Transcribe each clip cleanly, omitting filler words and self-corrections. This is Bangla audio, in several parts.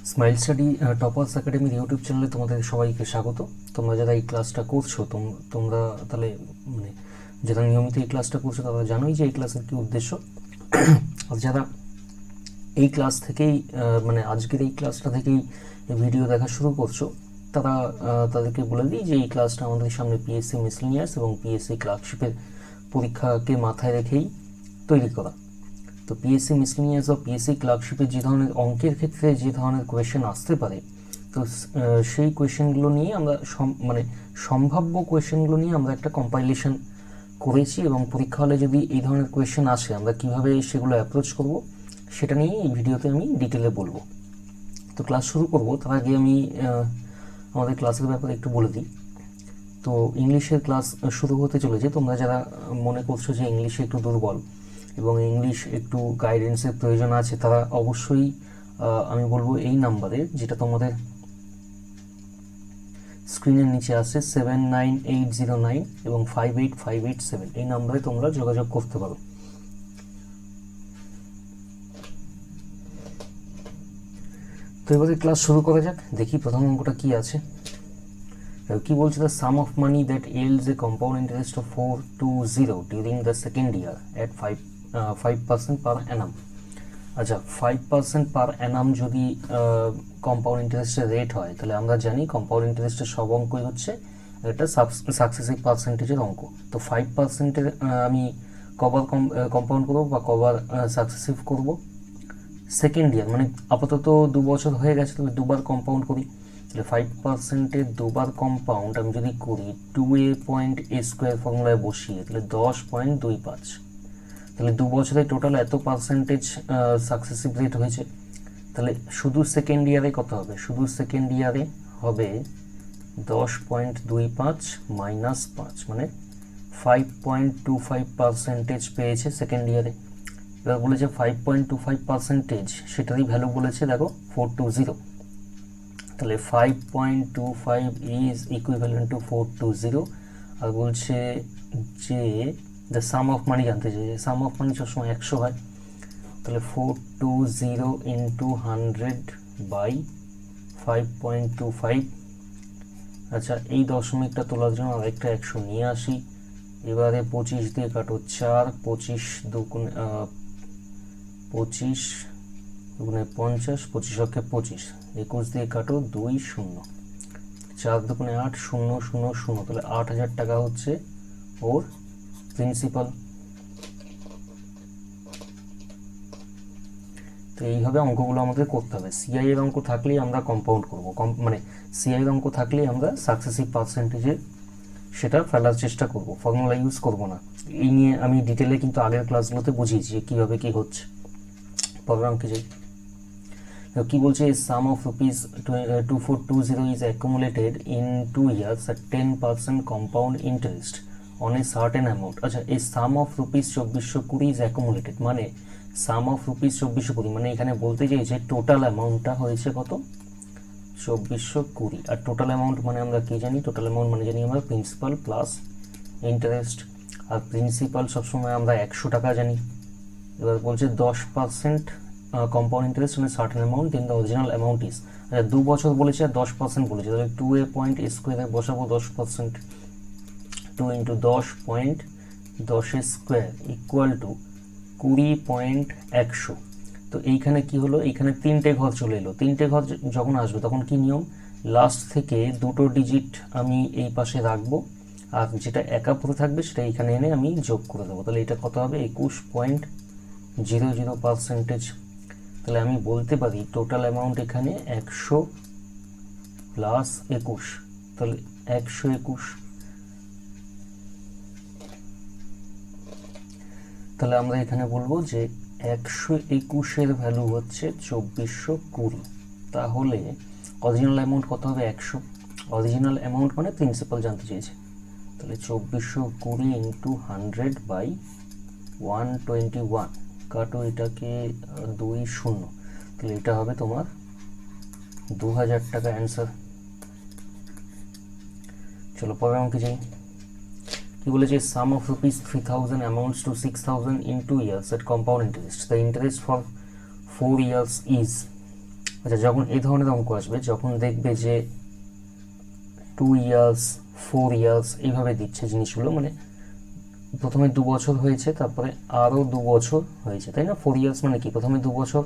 স্মাইল স্টাডি টপার্স একাডেমির ইউটিউব চ্যানেলে তোমাদের সবাইকে স্বাগত। তোমরা যারা এই ক্লাসটা করছো তোমরা তাহলে মানে যারা নিয়মিত এই ক্লাসটা করছো তারা জানোই যে এই ক্লাসের কী উদ্দেশ্য। আর যারা এই ক্লাস থেকেই মানে আজকের এই ক্লাসটা থেকেই ভিডিও দেখা শুরু করছো তারা তাদেরকে বলে দিই যে এই ক্লাসটা আমাদের সামনে পিএসসি মিসলিনিয়াস এবং পিএসসি ক্লার্কশিপের পরীক্ষাকে মাথায় রেখেই তৈরি করা। তো পিএসসি মিসলিনিয়াস বা পিএসসি ক্লার্কশিপের যে ধরনের অঙ্কের ক্ষেত্রে যে ধরনের কোয়েশ্চেন আসতে পারে, তো সেই কোয়েশ্চেনগুলো নিয়ে আমরা মানে সম্ভাব্য কোয়েশ্চেনগুলো নিয়ে আমরা একটা কম্পাইলেশন করেছি এবং পরীক্ষা হলে যদি এই ধরনের কোয়েশ্চেন আসে আমরা কীভাবে সেগুলো অ্যাপ্রোচ করব সেটা নিয়ে এই ভিডিওতে আমি ডিটেলে বলবো। তো ক্লাস শুরু করব তার আগে আমি আমাদের ক্লাসের ব্যাপারে একটু বলে দিই। তো ইংলিশের ক্লাস শুরু হতে চলেছে। তোমরা যারা মনে করছো যে ইংলিশে একটু দুর্বল এবং ইংলিশ একটু গাইডেন্সের প্রয়োজন আছে তারা অবশ্যই আমি বলবো এই নাম্বারে, যেটা তোমাদের স্ক্রিনের নিচে আছে 79809 এবং 58587, এই নাম্বারে তোমরা যোগাযোগ করতে পারো। তো এবারে ক্লাস শুরু করা যাক। দেখি প্রথম অঙ্কটা কি আছে। কি বলছে, the some of money that yields a compound interest of 420 during the second year at 5% per annum। আচ্ছা, 5% পার অ্যানাম যদি কম্পাউন্ড ইন্টারেস্টের রেট হয় তাহলে আমরা জানি কম্পাউন্ড ইন্টারেস্টের সব অঙ্কই হচ্ছে একটা সাকসেসিভ পার্সেন্টেজের অঙ্ক। তো 5%-এর আমি কবার কম্পাউন্ড করবো বা কবার সাকসেসিভ করব? সেকেন্ড ইয়ার, মানে আপাতত 2 বছর হয়ে গেছে, তাহলে দুবার কম্পাউন্ড করি। তাহলে 5%-এর দুবার কম্পাউন্ড আমি যদি করি 2a.a² ফর্মুলায় বসিয়ে, তাহলে 10.25, তাহলে 2 বছরে টোটাল এত পার্সেন্টেজ সাকসেসিভ রেট হয়েছে। তাহলে শুধু সেকেন্ড ইয়ারে কত হবে? শুধু সেকেন্ড ইয়ারে হবে 10.25 মাইনাস 5, মানে 5.25% পেয়েছে সেকেন্ড ইয়ারে। এবার বলেছে 5.25%, সেটারই ভ্যালু বলেছে দেখো 420। তাহলে 5.25 ইজ ইকুইভ্যালেন্ট টু 420। আর বলছে যে দ্য সাম অফ মানি জানতে চাইছে। সাম অফ মানি সবসময় 100 হয়। তাহলে 420 ইন্টু 100 বাই 5.25। আচ্ছা, এই দশমিকটা তোলার জন্য আরেকটা 100 নিয়ে আসি। এবারে 25 দিয়ে কাটো 4, 25 দুগুণে 50, 25 অক্ষে 25, 21 দিয়ে কাটো 2 0, 4 দুগুণে 8, 0 0 0, তাহলে 8000 টাকা হচ্ছে ওর প্রিন্সিপাল। তো এইভাবে অঙ্কগুলো আমাদের করতে হবে। সিআই এর অঙ্ক থাকলেই আমরা কম্পাউন্ড করবো, মানে সিআই এর অঙ্ক থাকলেই আমরা সাকসেসিভ পার্সেন্টেজে সেটা ফেলার চেষ্টা করব, ফর্মুলা ইউজ করব না। এই নিয়ে আমি ডিটেলে কিন্তু আগের ক্লাসগুলোতে বুঝিয়েছি যে কীভাবে কী হচ্ছে। পরের অঙ্কে যাই। কি বলছে, sum of rupees 2420 is accumulated in 2 years at 10% compound interest on a certain amount. আচ্ছা, এই sum of rupees 2420 is accumulated মানে সাম অফ রুপিস 2420, মানে এখানে বলতে চাইছে টোটাল অ্যামাউন্টটা হয়েছে কত? 2420। আর টোটাল অ্যামাউন্ট মানে আমরা কি জানি? টোটাল অ্যামাউন্ট মানে জানি আমরা প্রিন্সিপাল প্লাস ইন্টারেস্ট। আর প্রিন্সিপাল সবসময় আমরা 100 টাকা জানি। এবার বলছে 10% কম্পাউন্ড ইন্টারেস্ট মানে certain amount, then the original amount is. আচ্ছা, 2 বছর বলেছে আর 10% বলেছে, তাহলে 2a.a² বসাবো 10%, 2 ইন্টু 10.10² ইকুয়াল টু 20.100। তো এইখানে কি হলো? এইখানে 3টে ঘর চলে এলো। 3টে ঘর যখন আসবে তখন কি নিয়ম? লাস্ট থেকে 2টো ডিজিট আমি এই পাশে রাখবো, আর যেটা একা পড়ে থাকবে সেটা এইখানে এনে আমি যোগ করে দেবো। তাহলে এটা কত হবে? 21.00%। তাহলে আমি বলতে পারি টোটাল অ্যামাউন্ট এখানে 100 প্লাস 21, তাহলে 121। তাহলে আমরা এখানে বলবো যে 121-এর ভ্যালু হচ্ছে 2420। তাহলে অরিজিনাল অ্যামাউন্ট কত হবে? 100। অরিজিনাল অ্যামাউন্ট মানে প্রিন্সিপাল জানতে চেয়েছে। তাহলে 2420 ইন্টু 100 বাই 121, কাটো এটাকে 2 0, তাহলে এটা হবে তোমার 2000 টাকা অ্যান্সার। চলো পরের অঙ্কে যাই। কি বলেছে? Sum of rupees 3000 amounts to 6000 in 2 years at compound interest. The interest for 4 years is, আচ্ছা, যখন এই ধরনের অঙ্ক আসবে, যখন দেখবে যে 2 ইয়ার্স 4 ইয়ার্স এইভাবে দিচ্ছে জিনিসগুলো, মানে প্রথমে 2 বছর হয়েছে, তারপরে আরও 2 বছর হয়েছে, তাই না? 4 ইয়ার্স মানে কি, প্রথমে 2 বছর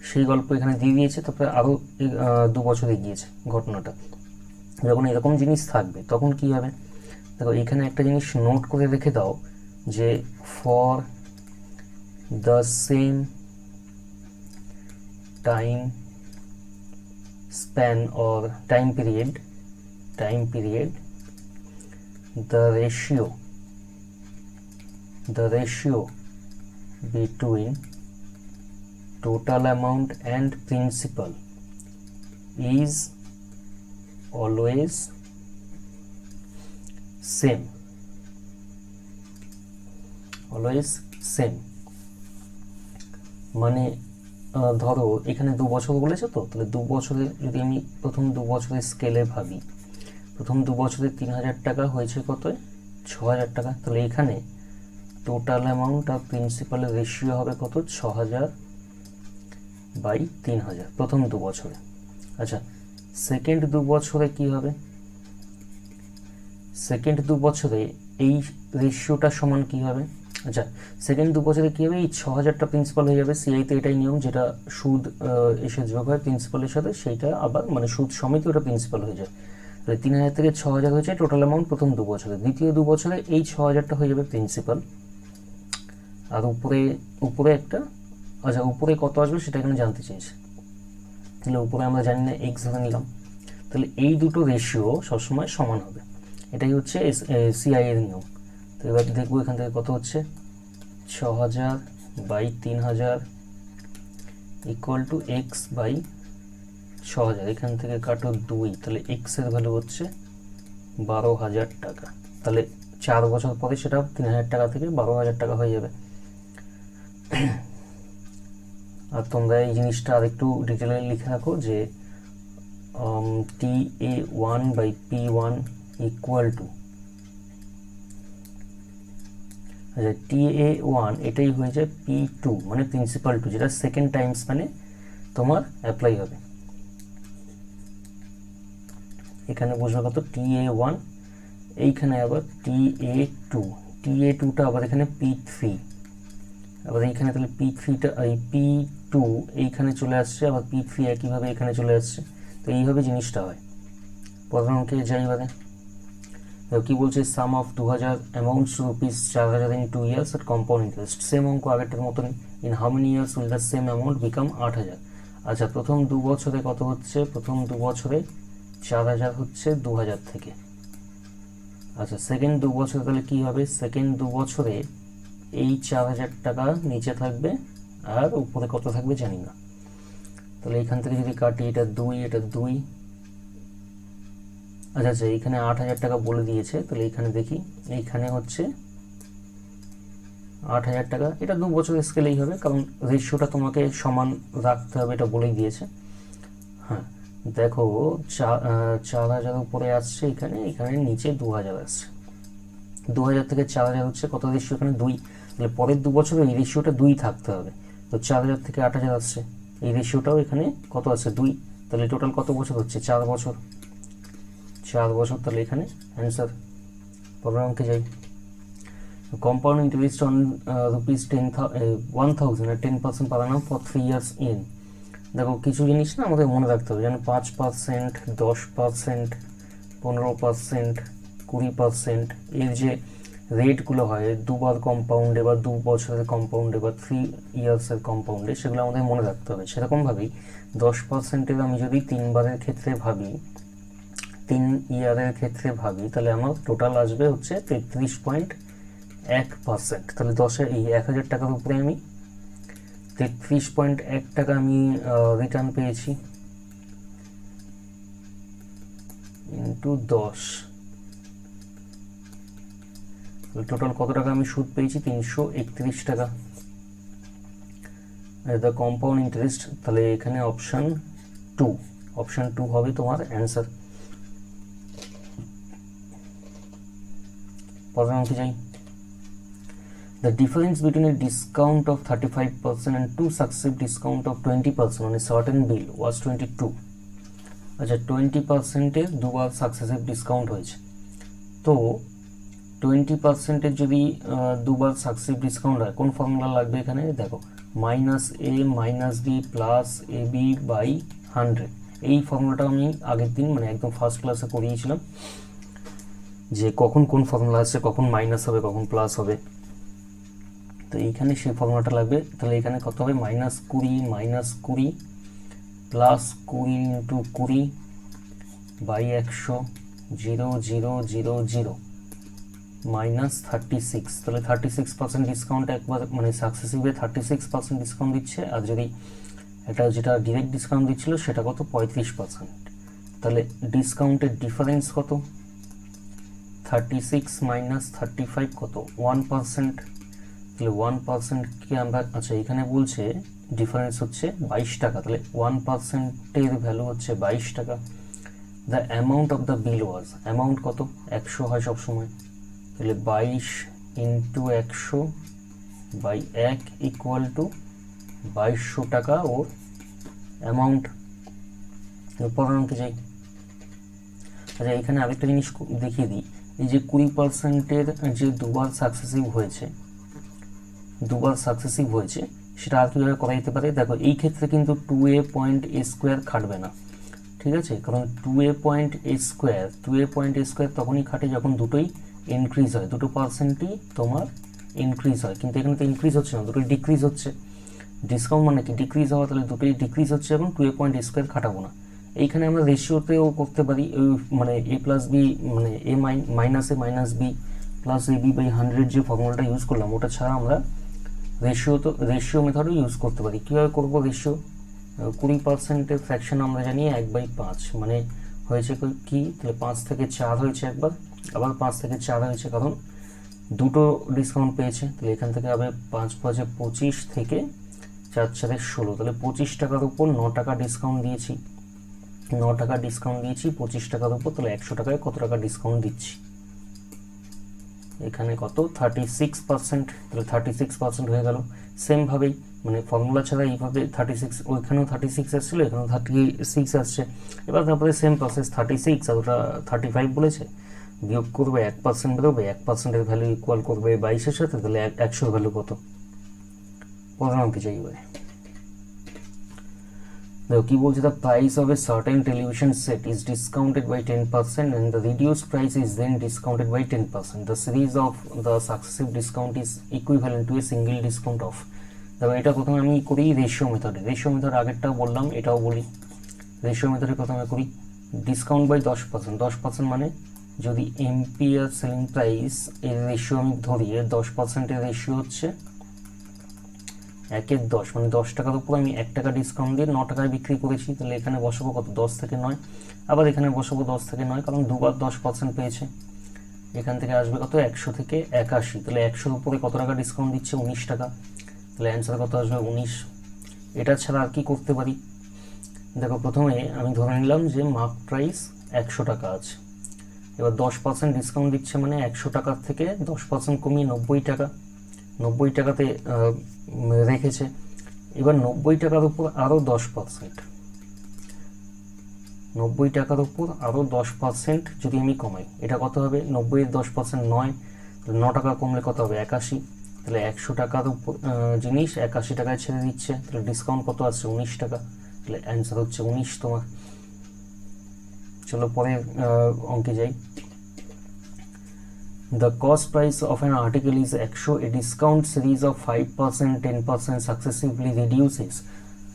সেই গল্প এখানে দিয়ে দিয়েছে, তারপরে আরও 2 বছর এগিয়েছে ঘটনাটা। যখন এরকম জিনিস থাকবে তখন কি হবে, দেখো এখানে একটা জিনিস নোট করে রেখে দাও যে for the same time span or time period the ratio between total amount and principal is always same. মানে ধরো এখানে 2 বছর বলেছে, তো তাহলে 2 বছরের যদি আমি প্রথম 2 বছরের স্কেলে ভাবি, প্রথম 2 বছরে 3000 টাকা হয়েছে কত, 6000 টাকা। তাহলে এখানে টোটাল অ্যামাউন্ট আর প্রিন্সিপালের রেশিও হবে কত, 6000 বাই 3000 প্রথম 2 বছরে। আচ্ছা, সেকেন্ড 2 বছরে কি হবে, সেকেন্ড 2 বছরে এই রেশিওটা সমান কি হবে, আচ্ছা সেকেন্ড 2 বছরে কী হবে, এই 6000টা প্রিন্সিপাল হয়ে যাবে। সিআইতে এটাই নিয়ম, যেটা সুদ এসে যোগ হয় প্রিন্সিপালের সাথে, সেইটা আবার মানে সুদ সমেত ওটা প্রিন্সিপাল হয়ে যায়। তাহলে 3000 থেকে 6000 হয়েছে টোটাল অ্যামাউন্ট প্রথম 2 বছরে। দ্বিতীয় 2 বছরে এই 6000টা হয়ে যাবে প্রিন্সিপাল, আর উপরে একটা, আচ্ছা উপরে কত আসবে সেটা এখানে জানতে চেয়েছে। তাহলে উপরে আমরা জানি না, এক্স ধরে নিলাম। তাহলে এই দুটো রেশিও সবসময় সমান হবে, এটাই হচ্ছে সিআই এর নিয়ম। তো এবার দেখবো এখান থেকে কত হচ্ছে, 6000 by 3000 equal to x by 6000, এখান থেকে কাটো 2, তাহলে এক্স এর ভ্যালু হচ্ছে 12000 টাকা। তাহলে 4 বছর পরে সেটা 3000 টাকা থেকে 12000 টাকা হয়ে যাবে। আর তোমরা এই জিনিসটা আরেকটু ডিটেলে লিখে রাখো যে TA1 by P1 equal to, আচ্ছা TA1 এটাই হয়ে যায় P2 মানে প্রিন্সিপাল 2, যেটা সেকেন্ড টাইম স্প্যানে তোমার অ্যাপ্লাই হবে। এখানে বুঝবে কত, TA1, এইখানে আবার TA2টা আবার এখানে P3, আবার এইখানে তাহলে P3টা এই P2 এইখানে চলে আসছে, আবার P3 একইভাবে এখানে চলে আসছে। তো এইভাবে জিনিসটা হয়। পরের অঙ্কে যাই এবারে, কি বলছে, sum of 2000 amounts rupees 4000 in 2 years at compound interest. Same অঙ্ক আগেরটার মতন, in how many years will the same amount become 8000। আচ্ছা, প্রথম 2 বছরে কত হচ্ছে, প্রথম 2 বছরে 4000 হচ্ছে 2000 থেকে। আচ্ছা, সেকেন্ড 2 বছরে তাহলে কি হবে, সেকেন্ড 2 বছরে এই 4000 টাকা নিচে থাকবে, আর উপরে কত থাকবে জানি না। তাহলে এখান থেকে যদি কাটি, এটা 2, এটা 2, আচ্ছা এইখানে 8000 টাকা বলে দিয়েছে, তাহলে এইখানে দেখি, এইখানে হচ্ছে 8000 টাকা। এটা 2 বছরের স্কেলেই হবে, কারণ রেশিওটা তোমাকে সমান রাখতে হবে, এটা বলেই দিয়েছে। হ্যাঁ দেখো, 4000 উপরে আসছে, এখানে নিচে 2000 আসছে। 2000 থেকে 4000 হচ্ছে কত রেশিও, এখানে 2, তাহলে পরের 2 বছরে এই রেশিওটা 2 থাকতে হবে। তো 4000 থেকে 8000 আসছে, এই রেশিওটাও এখানে কত আছে, 2। তাহলে টোটাল কত বছর হচ্ছে, 4 বছর। তাহলে এখানে অ্যান্সার। পরের অঙ্কে যাই, কম্পাউন্ড ইন্টারেস্ট অন রুপিস 1000 আর 10% per annum for 3 years in. দেখো কিছু জিনিস না আমাদের মনে রাখতে হবে, যেন 5%, 10%, 15%, 20%, এর যে রেটগুলো হয় 2 বার কম্পাউন্ডে বা 2 বছরের কম্পাউন্ডে বা 3 ইয়ার্সের কম্পাউন্ডে, সেগুলো আমাদের মনে রাখতে হবে। সেরকমভাবেই 10%-এর আমি যদি 3 বারের ক্ষেত্রে ভাবি, 3 ইয়ারের ক্ষেত্রে ভাবি, তাহলে আমার টোটাল আসবে হচ্ছে 33.1%। তাহলে 10-এর এই 1000 টাকার উপরে আমি 33.1 টাকা আমি রিটার্ন পেয়েছি, ইন্টু 10, টোটাল কত টাকা আমি সুদ পেয়েছি, 331 টাকা। দ্য কম্পাউন্ড ইন্টারেস্ট, তাহলে এখানে অপশন 2 হবে তোমার অ্যান্সার। পরের অঙ্কে যাই, The difference between a discount of 35% and two successive discount of 20% on a certain bill was 22. আচ্ছা 20%-এর দুবার সাকসেসিভ ডিসকাউন্ট হয়েছে, তো 20%-এর যদি দুবার সাকসেসিভ ডিসকাউন্ট হয় কোন ফর্মুলা লাগবে এখানে দেখো, minus a minus b plus a b by 100। এই ফর্মুলাটা আমি আগের দিন মানে একদম ফার্স্ট ক্লাসে করিয়েছিলাম যে কখন কোন ফর্মুলা আছে, কখন মাইনাস হবে কখন প্লাস হবে, তো এইখানে সেই ফর্মুলাটা লাগবে। তাহলে এখানে কত হবে, minus 20 plus 20 into 20 by 100 0 0 0 0 minus 36। তাহলে 36% ডিসকাউন্ট একবার মানে সাকসেসিভে 36% ডিসকাউন্ট দিচ্ছে, আর যদি এটা যেটা ডিরেক্ট ডিসকাউন্ট দিচ্ছিল সেটা কত 35%। তাহলে ডিসকাউন্টের ডিফারেন্স কত, 36 মাইনাস 35 কত 1%। তাহলে 1%কে আমরা আচ্ছা এখানে বলছে ডিফারেন্স হচ্ছে 22 টাকা, তাহলে 1%-এর ভ্যালু হচ্ছে 22 টাকা। The amount of the bill was, amount কত 100 হয় সবসময়, তাহলে 22 ইন্টু 100 বাই 1 ইকুয়াল টু 2200 টাকা ও অ্যামাউন্ট। পরের অঙ্কে যাই। আচ্ছা এখানে আরেকটা জিনিস দেখিয়ে দিই, এই যে 20%-এর যে দুবার সাকসেসিভ হয়েছে সেটা আর কীভাবে করা যেতে পারে, দেখো এই ক্ষেত্রে কিন্তু 2a পয়েন্ট a স্কোয়ার খাটবে না, ঠিক আছে, কারণ 2a পয়েন্ট a স্কোয়ার তখনই খাটে যখন দুটোই ইনক্রিজ হয়, দুটো পার্সেন্টই তোমার ইনক্রিজ হয়, কিন্তু এখানে তো ইনক্রিজ হচ্ছে না, দুটোই ডিক্রিজ হচ্ছে। ডিসকাউন্ট মানে কি ডিক্রিজ হওয়া, তাহলে দুটোই ডিক্রিজ হচ্ছে এবং 2a পয়েন্ট a স্কোয়ার খাটাবো না। এইখানে আমরা রেশিওতেও করতে পারি, মানে a প্লাস বি মানে a minus a minus b plus a b by 100 যে ফর্মুলাটা ইউজ করলাম ওটা ছাড়া আমরা রেশিও মেথডও ইউজ করতে পারি। কীভাবে করবো রেশিও, 20%-এর ফ্র্যাকশন আমরা জানি 1/5, মানে হয়েছে কি, তাহলে 5 থেকে 4 হয়েছে একবার, আবার 5 থেকে 4 হয়েছে কারণ দুটো ডিসকাউন্ট পেয়েছে, তাহলে এখান থেকে আবার 5 5 25 থেকে 4 4 16, তাহলে 25 টাকার উপর 9 টাকা ডিসকাউন্ট দিয়েছি, 25 টাকার উপর, তাহলে 100 টাকায় কত টাকা ডিসকাউন্ট দিচ্ছি, এখানে কত 36%, তাহলে 36% হয়ে গেল। সেমভাবেই মানে ফর্মুলা ছাড়া এইভাবে 36, ওইখানেও 36 আসছিল এখানেও 36 আসছে, এবার তারপরে সেম প্রসেস 36 আর ওটা 35 বলেছে, বিয়োগ করবে 1% বেরোবে, 1%-এর ভ্যালু ইকুয়াল করবে 22-এর সাথে, তাহলে 100-র ভ্যালু কত, পরের অঙ্কে যাই। দেখো কি বলছে, the price of a certain television set is discounted by 10% and the reduced price is then discounted by 10%. The series of the successive discount is equivalent to a single discount of। দেখো এটা প্রথমে আমি করি রেশিও মেথডে, রেশিও মেথড আগেরটাও বললাম এটাও বলি, রেশিও মেথডে প্রথমে করি ডিসকাউন্ট বাই 10%, 10% মানে যদি এমপি আর সেলিং প্রাইস এর রেশিও আমি ধরি, 10%-এর রেশিও হচ্ছে 1/10, মানে 10 টাকার উপর আমি 1 টাকা ডিসকাউন্ট দিয়ে 9 টাকায় বিক্রি করেছি, তাহলে এখানে বসাবো কত 10 থেকে 9, আবার এখানে বসাবো 10 থেকে 9 কারণ দুবার 10% পেয়েছে, এখান থেকে আসবে কত 100 থেকে 81, তাহলে 100-র উপরে কত টাকা ডিসকাউন্ট দিচ্ছে 19 টাকা, তাহলে অ্যান্সার কত আসবে 19। এটা ছাড়া আর কি করতে পারি, দেখো প্রথমে আমি ধরে নিলাম যে মার্ক প্রাইস 100 টাকা আছে, এবার 10% ডিসকাউন্ট দিচ্ছে মানে 100 টাকার থেকে 10% কমিয়ে 90 টাকা, 90 টাকাতে রেখেছে, এবার 90 টাকার উপর আরও 10%, 90 টাকার উপর আরও 10% যদি আমি কমাই এটা কত হবে, 90-এর 10% 9, 9 টাকা কমলে কত হবে 81, তাহলে 100 টাকার উপর জিনিস 81 টাকায় ছেড়ে দিচ্ছে, তাহলে ডিসকাউন্ট কত আসছে 19 টাকা, তাহলে অ্যান্সার হচ্ছে 19 তোমার। চলো পরের অঙ্কে যাই। The cost price of an article is 100. A discount series of 5%, 10% successively reduces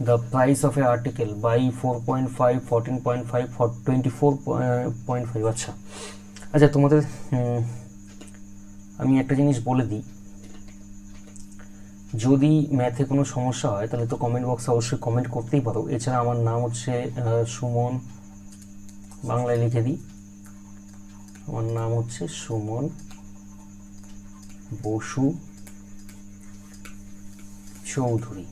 the price of an article by 4.5, 14.5, 24.5। আচ্ছা আচ্ছা তোমাদের আমি একটা জিনিস বলে দিই, যদি ম্যাথে কোনো সমস্যা হয় তাহলে তো কমেন্ট বক্সে অবশ্যই কমেন্ট করতেই পারো, এছাড়া আমার নাম হচ্ছে সুমন, বাংলায় লিখে দিই, আমার নাম হচ্ছে সুমন বসু চৌধুরী,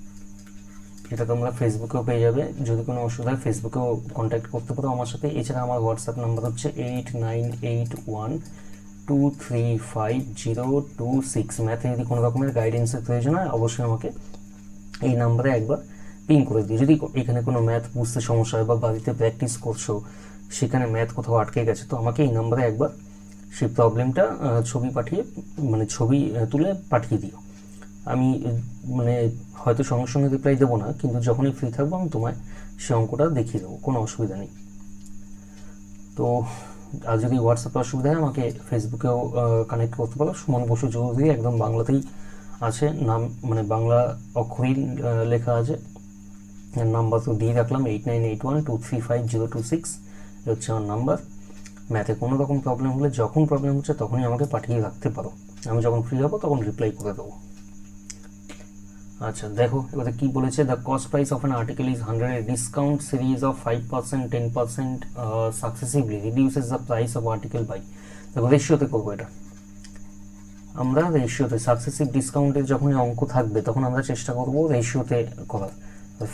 যেটা তোমরা ফেসবুকেও পেয়ে যাবে, যদি কোনো অসুবিধা হয় ফেসবুকেও কন্ট্যাক্ট করতে পারো আমার সাথে, এছাড়া আমার হোয়াটসঅ্যাপ নাম্বার হচ্ছে 8981 1235026। ম্যাথে যদি কোনো রকমের গাইডেন্সের প্রয়োজন হয় অবশ্যই আমাকে এই নাম্বারে একবার পিং করে দিও। যদি এখানে কোনো ম্যাথ বুঝতে সমস্যা হয় বা বাড়িতে প্র্যাকটিস করছো সেখানে ম্যাথ কোথাও আটকে গেছে, তো আমাকে এই নাম্বারে একবার সেই প্রবলেমটা ছবি পাঠিয়ে মানে ছবি তুলে পাঠিয়ে দিও। আমি মানে হয়তো সঙ্গে সঙ্গে রিপ্লাই দেবো না, কিন্তু যখনই ফ্রি থাকবো আমি তোমায় সে অঙ্কটা দেখিয়ে দেবো, কোনো অসুবিধা নেই। তো আর যদি হোয়াটসঅ্যাপে অসুবিধা হয় আমাকে ফেসবুকেও কানেক্ট করতে পারো। সুমন বসু চৌধুরী একদম বাংলাতেই আছে নাম, মানে বাংলা অক্ষরেই লেখা আছে। নাম্বার তো দিয়ে রাখলাম 8981235026, এ হচ্ছে আমার নাম্বার। ম্যাথে কোনো রকম প্রবলেম হলে যখন প্রবলেম হচ্ছে তখনই আমাকে পাঠিয়ে রাখতে পারো, আমি যখন ফ্রি হবো তখন রিপ্লাই করে দেবো। আচ্ছা দেখো এবারে কি বলেছে, the cost price of an article is 100, a discount series of 5%, 10% successively reduces the price of article by. দেখো রেশিওতে করবো এটা আমরা, রেশিওতে সাকসেসিভ ডিসকাউন্টের যখন অঙ্ক থাকবে তখন আমরা চেষ্টা করবো রেশিওতে করার।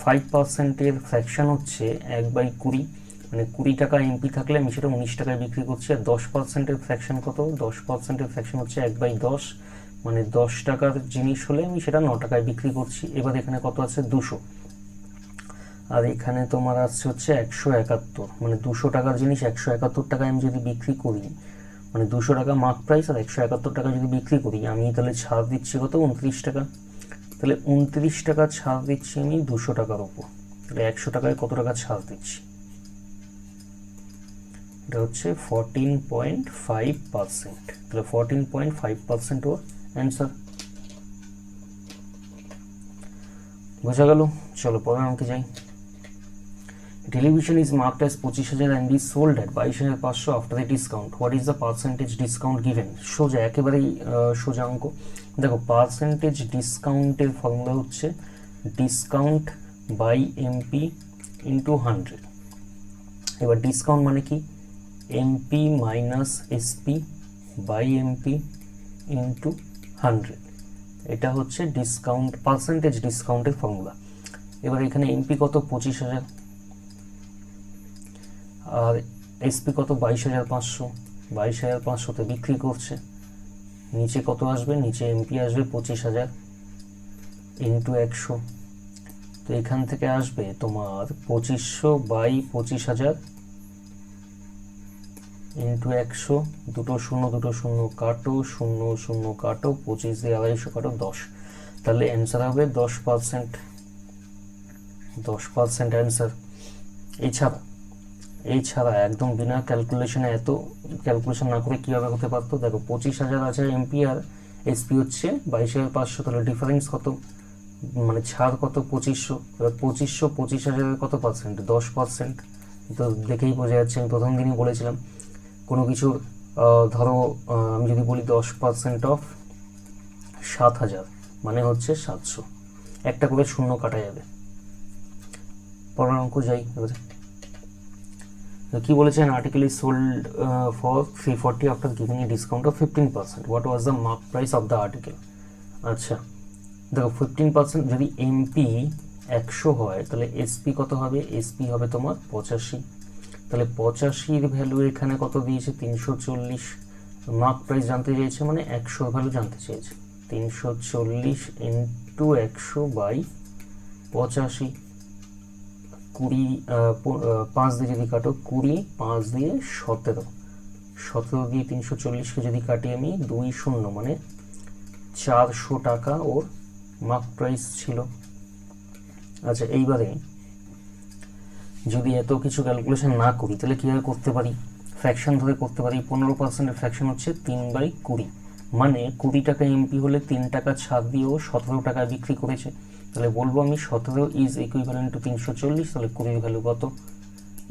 5%-এর ফ্র্যাকশন হচ্ছে 1/20, মানে 20 টাকা এমপি থাকলে আমি সেটা 19 টাকায় বিক্রি করছি। আর 10%-এর ফ্র্যাকশন কত, 10%-এর ফ্র্যাকশন হচ্ছে 1/10, মানে 10 টাকার জিনিস হলে আমি সেটা 9 টাকায় বিক্রি করছি। এবার এখানে কত আছে 200, আর এখানে তোমার আসছে হচ্ছে 171, মানে 200 টাকার জিনিস 171 টাকায় আমি যদি বিক্রি করি, মানে 200 টাকা মার্ক প্রাইস আর 171 টাকা যদি বিক্রি করি আমি, তাহলে ছাড় দিচ্ছি কত 29 টাকা। তাহলে 29 টাকা ছাড় দিচ্ছি আমি 200 টাকার উপর, তাহলে 100 টাকায় কত টাকা ছাড় দিচ্ছি, এটা হচ্ছে 14.5%। তাহলে 14.5% ওর অ্যান্সার। বোঝা গেল? চলো পরের অঙ্কে যাই। Television is marked as 25,000 and is sold at 22,500 after the discount. What is the percentage discount given? সোজা, একেবারেই সোজা অঙ্ক। দেখো পার্সেন্টেজ ডিসকাউন্টের ফর্মুলা হচ্ছে ডিসকাউন্ট বাই এমপি ইন্টু 100। এবার ডিসকাউন্ট মানে কি, MP minus SP by MP into 100, এটা হচ্ছে ডিসকাউন্ট, পার্সেন্টেজ ডিসকাউন্টের ফর্মুলা। এবার এখানে এমপি কত 25,000 আর এসপি কত 22,500, 22,500তে বিক্রি করছে। নিচে কত আসবে, নিচে এমপি আসবে 25,000 ইন্টু 100, তো এখান থেকে আসবে তোমার 2500 বাই 25,000 ইন্টু 100, দুটো শূন্য কাটো, 0 কাটো, 25 দিয়ে 250 কাটো 10, তাহলে অ্যান্সার হবে 10%, 10% অ্যান্সার। এছাড়া একদম বিনা ক্যালকুলেশনে, এত ক্যালকুলেশন না করে কীভাবে হতে পারতো, দেখো 25,000 আছে এমপি আর এসপি হচ্ছে 22,500, তাহলে ডিফারেন্স কত, মানে ছাড় কত 2500, এবার 2500 25,000-এর কত পার্সেন্ট, 10%। তো দেখেই বোঝা যাচ্ছে, আমি প্রথম দিনই বলেছিলাম কোনো কিছু ধরো আমি যদি বলি 10% অফ 7,000 মানে হচ্ছে 700, একটা করে শূন্য কাটা যাবে। পরের অঙ্ক যাই এবারে। কি বলেছেন, article is sold for 340 after giving a discount of 15%, what was the mark price of the article. আচ্ছা দেখো 15%, যদি এমপি 100 হয় তাহলে এসপি কত হবে, এসপি হবে তোমার 85, তাহলে 85-র ভ্যালু এখানে কত দিয়েছে 340, মার্ক প্রাইস জানতে চেয়েছে মানে 100 ভ্যালু জানতে চেয়েছে, 340 ইন্টু 100 বাই 85, 20 5 দিয়ে যদি কাটো 20, 5 দিয়ে 17, 17 দিয়ে 340-কে যদি কাটি আমি 20 মানে 400 টাকা ওর মার্ক প্রাইস ছিল। আচ্ছা এইবারে যদি এত কিছু ক্যালকুলেশন না করি তাহলে কীভাবে করতে পারি, ফ্র্যাকশন ধরে করতে পারি। 15%-এর ফ্র্যাকশন হচ্ছে 3/20, মানে 20 টাকা এমপি হলে 3 টাকা ছাড় দিয়েও 17 টাকায় বিক্রি করেছে, তাহলে বলবো আমি 17 ইজ ইকুইভ্যালেন্ট টু 340, তাহলে 20 ভ্যালু কত,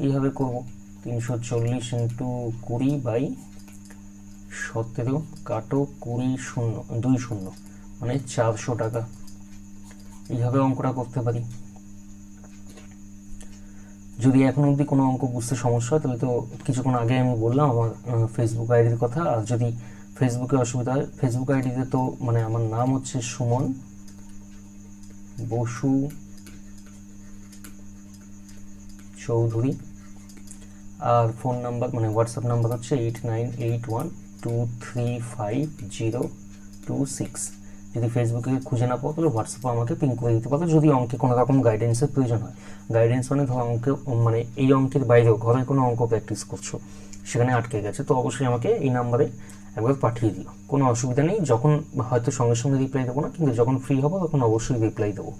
এইভাবে করবো 340 ইন্টু 20/17 কাটো 20 মানে 400 টাকা, এইভাবে অঙ্কটা করতে পারি। যদি এখন অবধি কোনো অঙ্ক বুঝতে সমস্যা হয় তাহলে তো কিছুক্ষণ আগে আমি বললাম আমার ফেসবুক আইডির কথা, আর যদি ফেসবুকে অসুবিধা হয়, ফেসবুক আইডিতে তো মানে আমার নাম হচ্ছে সুমন বসু চৌধুরী, আর ফোন নাম্বার মানে হোয়াটসঅ্যাপ নাম্বার হচ্ছে 8981 2350226। যদি ফেসবুকে খুঁজে না পাও তাহলে হোয়াটসঅ্যাপে আমাকে পিং করে দিতে পারো যদি অঙ্কে কোনো রকম গাইডেন্সের প্রয়োজন হয়। গাইডেন্স মানে ধরো অঙ্কে মানে এই অঙ্কের বাইরেও ঘরে কোনো অঙ্ক প্র্যাকটিস করছো, সেখানে আটকে গেছে, তো অবশ্যই আমাকে এই নাম্বারে একবার পাঠিয়ে দিও, কোনো অসুবিধা নেই। যখন হয়তো সঙ্গে সঙ্গে রিপ্লাই দেবো না, কিন্তু যখন ফ্রি হবো তখন অবশ্যই রিপ্লাই দেবো।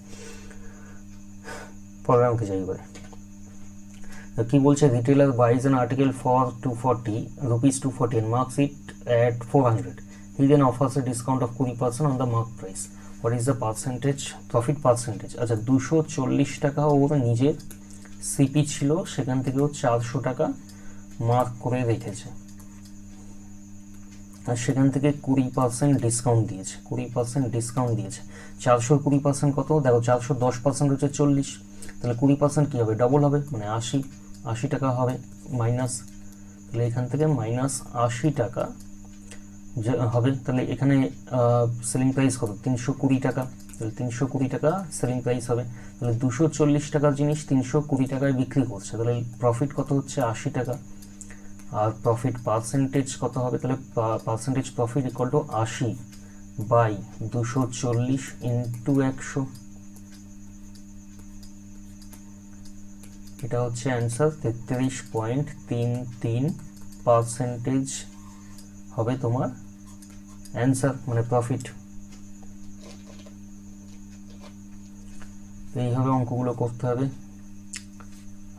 পরের অঙ্কে যাই এবারে। কি বলছে, retailer বাইজ an article for 240 rupees 240 and marks it at 400. He then offers a discount of 20% on the mark price. What is the percentage, profit percentage? আচ্ছা, 240 টাকা ওর নিজের সিপি ছিল, সেখান থেকে ও 400 টাকা মার্ক করে রেখেছে, আর সেখান থেকে 20% ডিসকাউন্ট দিয়েছে। 20% ডিসকাউন্ট দিয়েছে। 400 20% কত? দেখো 410% হচ্ছে 40, তাহলে 20% কী হবে? ডবল হবে, মানে 80 টাকা হবে মাইনাস। তাহলে এখান থেকে মাইনাস 80 টাকা হবে। তাহলে এখানে সেলিং প্রাইস কত? 320 টাকা। তাহলে 320 টাকা সেলিং প্রাইস হবে। তাহলে 240 টাকার জিনিস 320 টাকায় বিক্রি করছে, তাহলে প্রফিট কত হচ্ছে? 80 টাকা। আর প্রফিট পার্সেন্টেজ কত হবে? তাহলে percentage profit equal to 80/240 into 100। এটা হচ্ছে অ্যান্সার। 33.33% হবে তোমার অ্যান্সার, মানে প্রফিট। এইভাবে অঙ্কগুলো করতে হবে।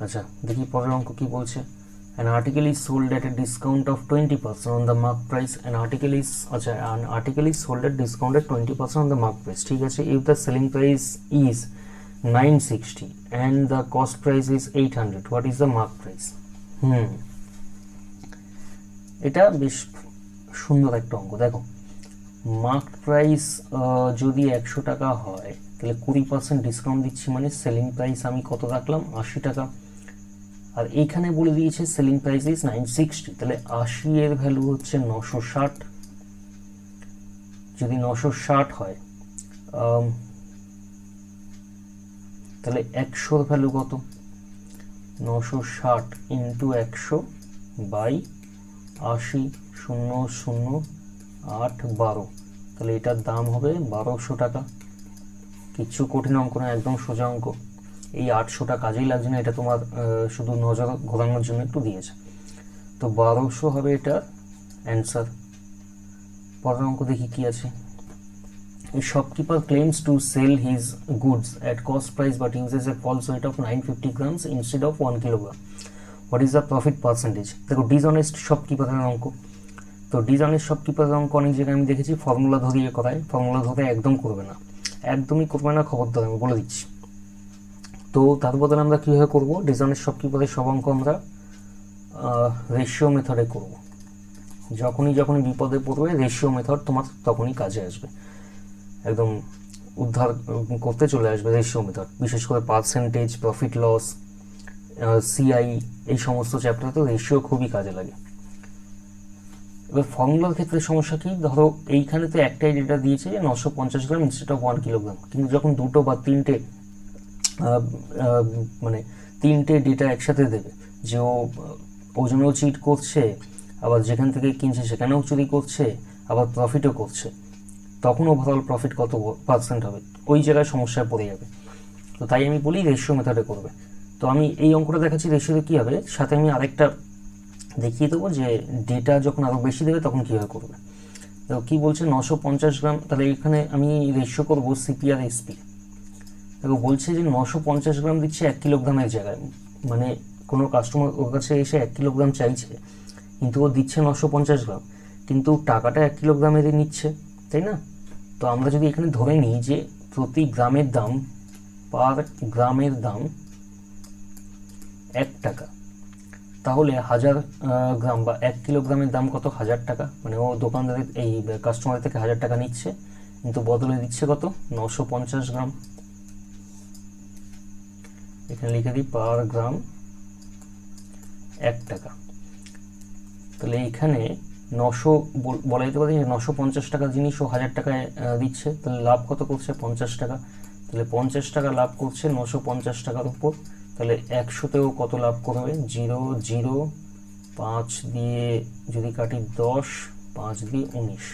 আচ্ছা, দেখি পরের অঙ্ক কি বলছে। An article is sold at a discount of 20% on the mark price. An article is sold at discount at 20% on the mark price. ঠিক আছে, if the selling price is 960 and the cost price is 800, what is the mark price? এটা বেশ সুন্দর একটা অঙ্ক। দেখো, মার্ক প্রাইস যদি 100 টাকা হয়, তাহলে 20% ডিসকাউন্ট দিচ্ছি, মানে সেলিং প্রাইস আমি কত রাখলাম? 80 টাকা। আর এইখানে বলে দিয়েছে সেলিং প্রাইস ইজ 960, তাহলে 80 এর ভ্যালু হচ্ছে 960। যদি 960 হয়, তাহলে 100 ভ্যালু কত? 960 ইন্টু 100 বাই 80, 00812, তাহলে এটার দাম হবে 1200 টাকা। কিচ্ছু কঠিন অঙ্ক না, একদম সোজা অঙ্ক। এই 800টা কাজেই লাগছে না, এটা তোমার শুধু নজর ঘোরানোর জন্য একটু দিয়েছে। তো 1200 হবে এটার অ্যান্সার। পরের অঙ্ক দেখি কি আছে। A shopkeeper claims to sell his goods at cost price but uses a false weight of 950 grams instead of 1 kilogram. What is the profit percentage? দেখো, ডিসঅনেস্ট শপকিপারের অঙ্ক। তো ডিসঅনেস্ট শপকিপারের অঙ্ক অনেক জায়গায় আমি দেখেছি ফর্মুলা ধরিয়ে করায়, ফর্মুলা ধরে একদম করবে না, একদমই করবে না, খবরদার, আমি বলে দিচ্ছি। তো তার বদলে আমরা কীভাবে করবো? ডিসঅনেস্ট শপকিপারের সব অঙ্ক আমরা রেশিও মেথডে করব। যখনই বিপদে পড়বে রেশিও মেথড তোমার তখনই কাজে আসবে, একদম উদ্ধার করতে চলে আসবে রেশিও মেথড। বিশেষ করে পার্সেন্টেজ, প্রফিট লস, সিআই, এই সমস্ত চ্যাপ্টারে তো রেশিও খুবই কাজে লাগে। এবার ফর্মুলার ক্ষেত্রে সমস্যা কি? ধরো এইখানে তো একটাই ডেটা দিয়েছে যে 950 গ্রাম ইনস্টেড অফ 1 কিলোগ্রাম, কিন্তু যখন দুটো বা তিনটে মানে তিনটে ডেটা একসাথে দেবে, যে ও ওজনেও চিট করছে, আবার যেখান থেকে কিনছে সেখানেও চুরি করছে, আবার প্রফিটও করছে, তখন ওভারঅল প্রফিট কত পার্সেন্ট হবে? ওই জায়গায় সমস্যায় পড়ে যাবে। তো তাই আমি বলি রেশিও মেথডে করবে। তো আমি এই অঙ্কটা দেখাচ্ছি রেশিওতে কী হবে, সাথে আমি আরেকটা দেখিয়ে দেবো যে ডেটা যখন আরও বেশি দেবে তখন কীভাবে করবে। তো কী বলছে? 950 গ্রাম, তাহলে এখানে আমি রেশিও করবো সিপি আর এসপি। দেখো, বলছে যে 950 গ্রাম দিচ্ছে 1 কিলোগ্রামের জায়গায়, মানে কোনো কাস্টমার ওর কাছে এসে 1 কিলোগ্রাম চাইছে, কিন্তু ও দিচ্ছে 950 গ্রাম, কিন্তু টাকাটা 1 কিলোগ্রামেরই নিচ্ছে, তাই না? তো আমরা যদি এখানে ধরে নিই যে প্রতি গ্রামের দাম, পার গ্রামের দাম 1 টাকা, তাহলে 1000 গ্রাম বা 1 কিলোগ্রামের দাম কত? 1000 টাকা। মানে ও দোকানদারের এই কাস্টমারের থেকে 1000 টাকা নিচ্ছে, কিন্তু বদলে দিচ্ছে কত? 950 গ্রাম। এখানে লিখে দিই পার গ্রাম 1 টাকা। তাহলে এখানে 900 বলা যেতে পারে যে 950 টাকার জিনিস ও 1000 টাকায় দিচ্ছে, তাহলে লাভ কত করছে? 50 টাকা। তাহলে 50 টাকা লাভ করছে 950 টাকার উপর, তাহলে 100তেও কত লাভ করবে? 0.05 দিয়ে যদি কাটি 10, 5 দিয়ে 19,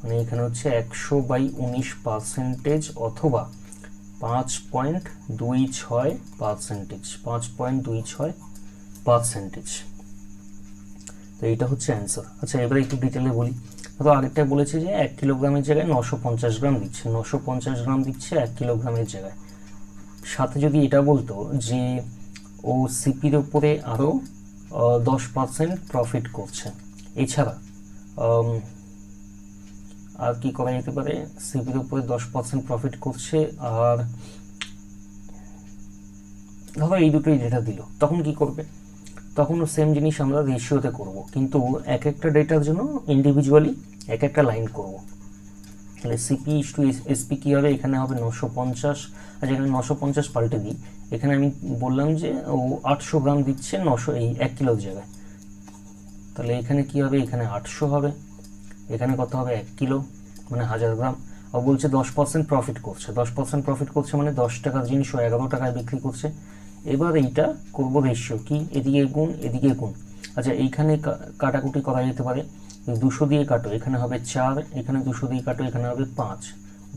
মানে এখানে হচ্ছে 100/19% অথবা 5.26%, 5.26%। তো এইটা হচ্ছে অ্যান্সার। আচ্ছা, এবারে একটু ডিটেলে বলি। তো আরেকটা বলেছে যে 1 কিলোগ্রামের জায়গায় 950 গ্রাম দিচ্ছে, 950 গ্রাম দিচ্ছে 1 কিলোগ্রামের জায়গায়। সাথে যদি এটা বলতো যে ও সিপির উপরে আরও 10% প্রফিট করছে, এছাড়া আর কি করা যেতে পারে, সিপির উপরে 10% প্রফিট করছে, আর ধরো এই দুটোই ডেটা দিল, তখন কি করবে? তখন সেম জিনিস আমরা রেশিওতে করব, কিন্তু এক একটা ডেটার জন্য ইন্ডিভিজুয়ালি এক একটা লাইন করব। তাহলে সিপি ইস টু এসপি কী হবে, এখানে হবে 950, আর যেখানে 950 পাল্টে দিই, এখানে আমি বললাম যে ও 800 গ্রাম দিচ্ছে 1 কিলোর জায়গায়, তাহলে এখানে কি হবে, এখানে 800 হবে, এখানে কত হবে 1 কিলো, মানে 1000 গ্রাম। ও বলছে 10% প্রফিট করছে, 10% প্রফিট করছে মানে 10 টাকার জিনিস ও 11 টাকায় বিক্রি করছে। এবার এইটা করব রেশিও, কি এদিকে গুণ এদিকে গুণ। আচ্ছা, এইখানে কাটাকুটি করা যেতে পারে, 200 দিয়ে কাটো, এখানে হবে 4, এখানে 200 দিয়ে কাটো, এখানে হবে 5,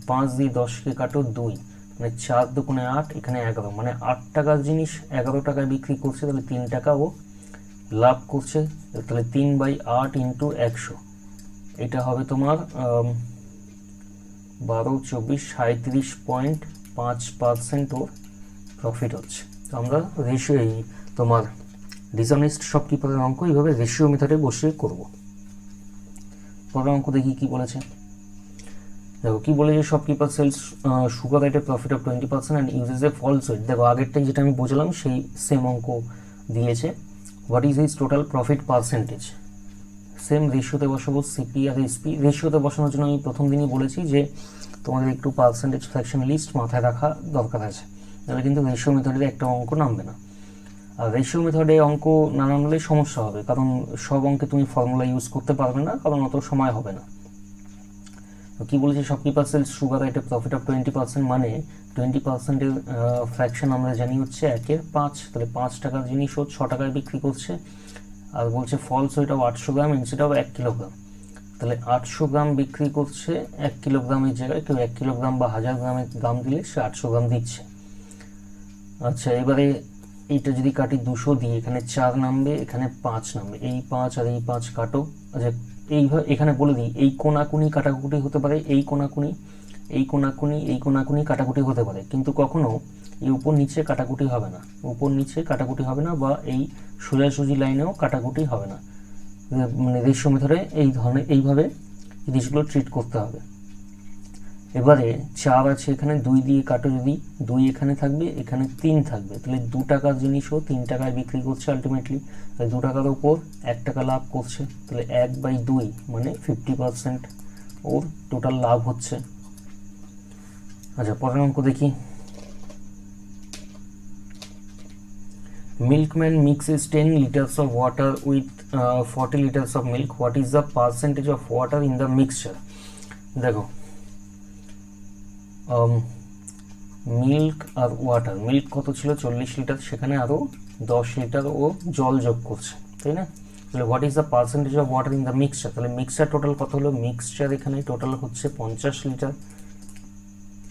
5 দিয়ে 10কে কাটো 2, মানে 4 দুগুণে 8, এখানে 11, মানে 8 টাকার জিনিস 11 টাকায় বিক্রি করছে, তাহলে 3 টাকা ও লাভ করছে। তাহলে 3/8 ইন্টু 100, এটা হবে তোমার 12, 24, 37.5% ওর প্রফিট হচ্ছে। তো আমরা রেশিও, এই তোমার ডিসঅনেস্ট শপকিপারের অঙ্ক এইভাবে রেশিও মেথডে বসিয়ে করব। পরের অঙ্ক দেখি কি বলেছে। দেখো কি বলেছে, shopkeeper sells sugar at a profit of 20% and uses a false weight. দেখো আগেরটাই যেটা আমি বোঝালাম সেই সেম অঙ্ক দিয়েছে। What is his total profit percentage, same রেশিওতে বসাবো সিপি আর এসপি। রেশিওতে বসানোর জন্য আমি প্রথম দিনই বলেছি যে তোমাদের একটু পার্সেন্টেজ ফ্র্যাকশন লিস্ট মাথায় রাখা দরকার আছে, তাহলে কিন্তু রেশিও মেথডের একটা অঙ্ক নামবে না। আর রেশিও মেথডে অঙ্ক না নামলে সমস্যা হবে, কারণ সব অঙ্কে তুমি ফর্মুলা ইউজ করতে পারবে না, কারণ অত সময় হবে না। তো কী বলেছি, shopkeeper sells sugar at a profit of 20%, মানে 20%-এর ফ্র্যাকশন আমরা জানি হচ্ছে 1/5, তাহলে 5 টাকার জিনিস ও 6 টাকায় বিক্রি করছে। আর বলছে false weight of 800 gram instead of 1 kilogram, তাহলে 800 গ্রাম বিক্রি করছে 1 কিলোগ্রামের জায়গায়, কেউ 1 কিলোগ্রাম বা 1000 গ্রামের দাম দিলে সে 800 গ্রাম দিচ্ছে। আচ্ছা, এবারে এইটা যদি কাটি 200 দিয়ে, এখানে 4 নামবে, এখানে 5 নামবে, এই 5 আর এই 5 কাটো। আচ্ছা, এইভাবে এখানে বলে দিই, এই কোনাকুনি কাটাকুটি হতে পারে, এই কোনাকুনি, এই কোনাকুনি, এই কোনাকুনি কাটাকুটি হতে পারে, কিন্তু কখনো এই উপর নিচে কাটাকুটি হবে না, উপর নিচে কাটাকুটি হবে না, বা এই সোজাসুজি লাইনেও কাটাকুটি হবে না। মানে রেশিও মেথডে এই ধরনের এইভাবে জিনিসগুলো ট্রিট করতে হবে। এবারে 4 আছে, এখানে 2 দিয়ে কাটো, যদি 2 এখানে থাকবে, এখানে 3 থাকবে, তাহলে 2 টাকার জিনিসও 3 টাকায় বিক্রি করছে আলটিমেটলি, তাহলে 2 টাকার উপর 1 টাকা লাভ করছে, তাহলে 1/2 মানে 50% ওর টোটাল লাভ হচ্ছে। আচ্ছা, পরের অঙ্ক দেখি। Milkman mixes 10 liters of water with 40 liters of milk. What is the percentage of water in the mixture? দেখো, মিল্ক আর ওয়াটার, মিল্ক কত ছিল 40 লিটার, সেখানে আরও 10 লিটার ও জল যোগ করছে, তাই না? তাহলে what is the percentage of water in the mixture, তাহলে মিক্সচার টোটাল কত হলো, মিক্সচার এখানে টোটাল হচ্ছে 50 লিটার,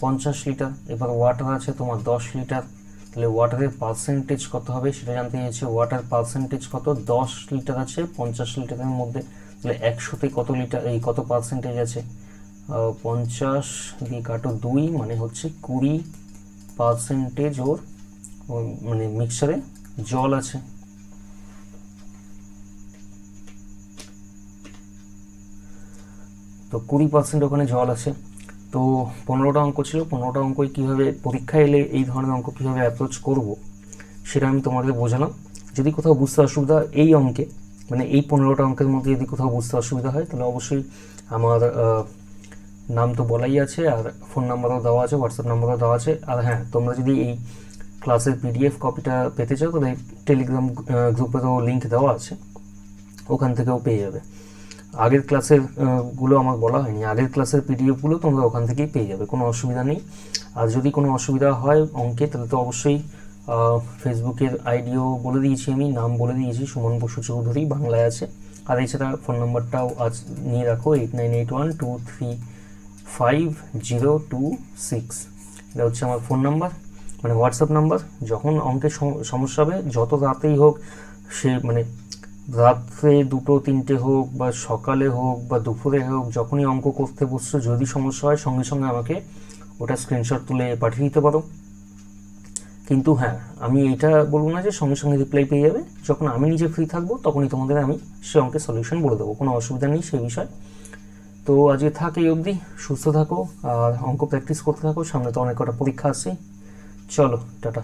50 লিটার। এবার ওয়াটার আছে তোমার 10 লিটার, তাহলে ওয়াটারের পার্সেন্টেজ কত হবে সেটা জানতে চাইছে। ওয়াটার পার্সেন্টেজ কত, 10 লিটার আছে 50 লিটারের মধ্যে, তাহলে 100তে কত লিটার, এই কত পার্সেন্টেজ আছে, 50 দিয়ে কাটো 2, মানে হচ্ছে 20% ওর মানে মিক্সচারে জল আছে। তো 20% ওখানে জল আছে। তো 15টা অঙ্ক ছিল, 15টা অঙ্কই কীভাবে পরীক্ষায় এলে এই ধরনের অঙ্ক কীভাবে অ্যাপ্রোচ করব সেটা আমি তোমাদের বোঝালাম। যদি কোথাও বুঝতে অসুবিধা এই অঙ্কে, মানে এই 15টা অঙ্কের মধ্যে যদি কোথাও বুঝতে অসুবিধা হয়, তাহলে অবশ্যই আমার নাম তো বলাই আছে, আর ফোন নাম্বারও দেওয়া আছে, হোয়াটসঅ্যাপ নাম্বারও দেওয়া আছে। আর হ্যাঁ, তোমরা যদি এই ক্লাসের পিডিএফ কপিটা পেতে চাও, তাহলে টেলিগ্রাম গ্রুপেরও লিঙ্ক দেওয়া আছে, ওখান থেকেও পেয়ে যাবে। আগের ক্লাসের গুলো আমার বলা হয়নি, আগের ক্লাসের পিডিএফগুলো তোমরা ওখান থেকেই পেয়ে যাবে, কোনো অসুবিধা নেই। আর যদি কোনো অসুবিধা হয় অঙ্কে, তাহলে তো অবশ্যই ফেসবুকের আইডিও বলে দিয়েছি, আমি নাম বলে দিয়েছি, সুমন বসু চৌধুরী বাংলায় আছে, আর এছাড়া ফোন নাম্বারটাও আজ নিয়ে রাখো, 8981235026। এটা হচ্ছে আমার ফোন নাম্বার, মানে হোয়াটসঅ্যাপ নাম্বার। যখন অঙ্কের সমস্যা হবে, যত রাতেই হোক, সে মানে রাত্রে 2-3টে হোক বা সকালে হোক বা দুপুরে হোক, যখনই অঙ্ক করতে বসছো, যদি সমস্যা হয় সঙ্গে সঙ্গে আমাকে ওটা স্ক্রিনশট তুলে পাঠিয়ে দিতে পারো। কিন্তু হ্যাঁ, আমি এইটা বলবো না যে সঙ্গে সঙ্গে রিপ্লাই পেয়ে যাবে। যখন আমি নিজে ফ্রি থাকবো তখনই তোমাদের আমি সে অঙ্কের সলিউশন বলে দেবো, কোনো অসুবিধা নেই সেই বিষয়। তো আজকে থাক এই অবধি, সুস্থ থাকো আর অঙ্ক প্র্যাকটিস করতে থাকো, সামনে তো অনেক কটা পরীক্ষা আসছে। চলো, টাটা।